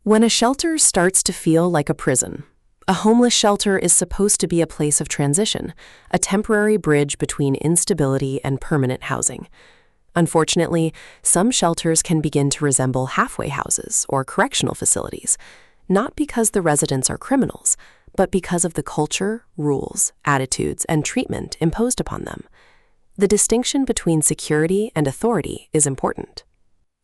When a shelter starts to feel like a prison, a homeless shelter is supposed to be a place of transition, a temporary bridge between instability and permanent housing. Unfortunately, some shelters can begin to resemble halfway houses or correctional facilities, not because the residents are criminals, but because of the culture, rules, attitudes, and treatment imposed upon them. The distinction between security and authority is important.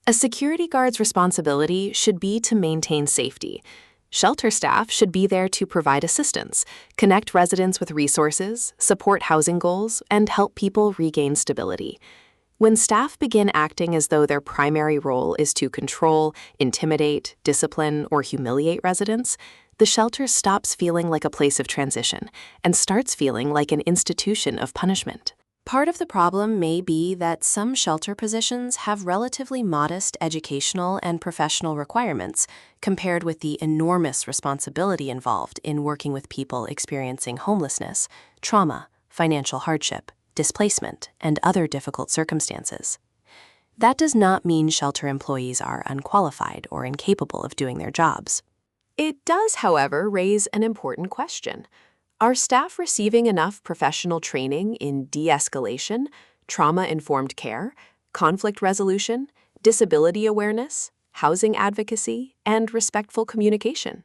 A security guard's responsibility should be to maintain safety. Shelter staff should be there to provide assistance, connect residents with resources, support housing goals, and help people regain stability. When staff begin acting as though their primary role is to control, intimidate, discipline, or humiliate residents, the shelter stops feeling like a place of transition and starts feeling like an institution of punishment. Part of the problem may be that some shelter positions have relatively modest educational and professional requirements compared with the enormous responsibility involved in working with people experiencing homelessness, trauma, financial hardship, displacement, and other difficult circumstances. That does not mean shelter employees are unqualified or incapable of doing their jobs. It does, however, raise an important question. Are staff receiving enough professional training in de-escalation, trauma-informed care, conflict resolution, disability awareness, housing advocacy, and respectful communication?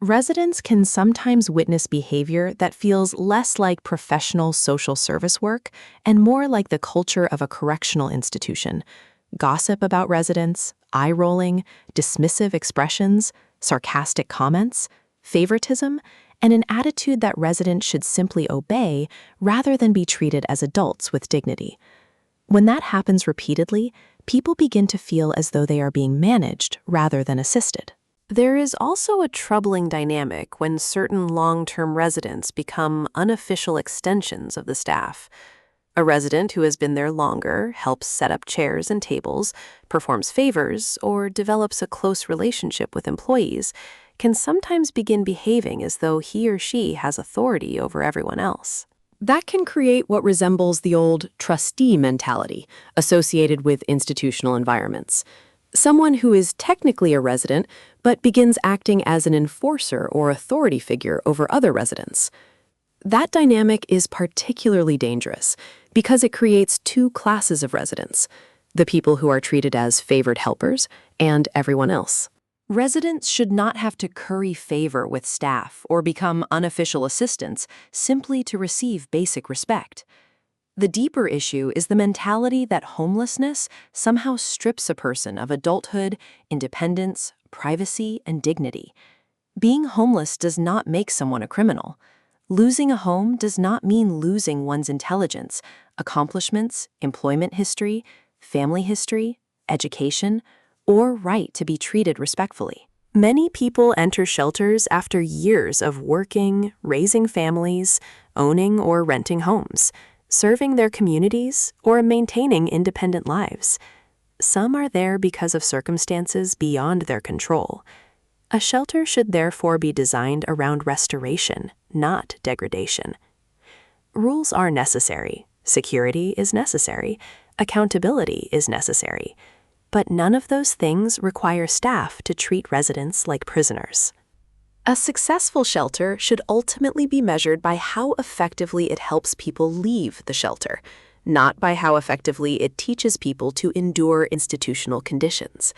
Residents can sometimes witness behavior that feels less like professional social service work and more like the culture of a correctional institution. Gossip about residents, eye-rolling, dismissive expressions, sarcastic comments, favoritism, and an attitude that residents should simply obey rather than be treated as adults with dignity. When that happens repeatedly, people begin to feel as though they are being managed rather than assisted. There is also a troubling dynamic when certain long-term residents become unofficial extensions of the staff. A resident who has been there longer helps set up chairs and tables, performs favors, or develops a close relationship with employees, can sometimes begin behaving as though he or she has authority over everyone else. That can create what resembles the old trustee mentality associated with institutional environments. Someone who is technically a resident but begins acting as an enforcer or authority figure over other residents. That dynamic is particularly dangerous because it creates two classes of residents: the people who are treated as favored helpers and everyone else. Residents should not have to curry favor with staff or become unofficial assistants simply to receive basic respect. The deeper issue is the mentality that homelessness somehow strips a person of adulthood, independence, privacy, and dignity. Being homeless does not make someone a criminal. Losing a home does not mean losing one's intelligence, accomplishments, employment history, family history, education, or right to be treated respectfully. Many people enter shelters after years of working, raising families, owning or renting homes, serving their communities, or maintaining independent lives. Some are there because of circumstances beyond their control. A shelter should therefore be designed around restoration, not degradation. Rules are necessary, security is necessary, accountability is necessary, but none of those things require staff to treat residents like prisoners. A successful shelter should ultimately be measured by how effectively it helps people leave the shelter, not by how effectively it teaches people to endure institutional conditions.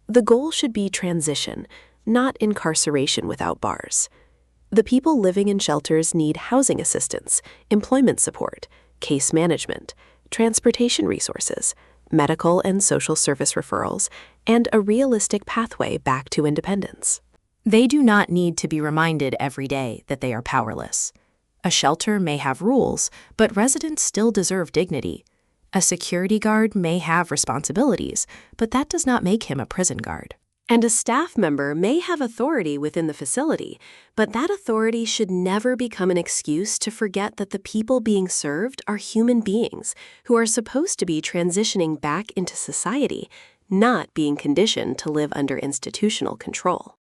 The goal should be transition, not incarceration without bars. The people living in shelters need housing assistance, employment support, case management, transportation resources, medical and social service referrals, and a realistic pathway back to independence. They do not need to be reminded every day that they are powerless. A shelter may have rules, but residents still deserve dignity. A security guard may have responsibilities, but that does not make him a prison guard. And a staff member may have authority within the facility, but that authority should never become an excuse to forget that the people being served are human beings who are supposed to be transitioning back into society, not being conditioned to live under institutional control.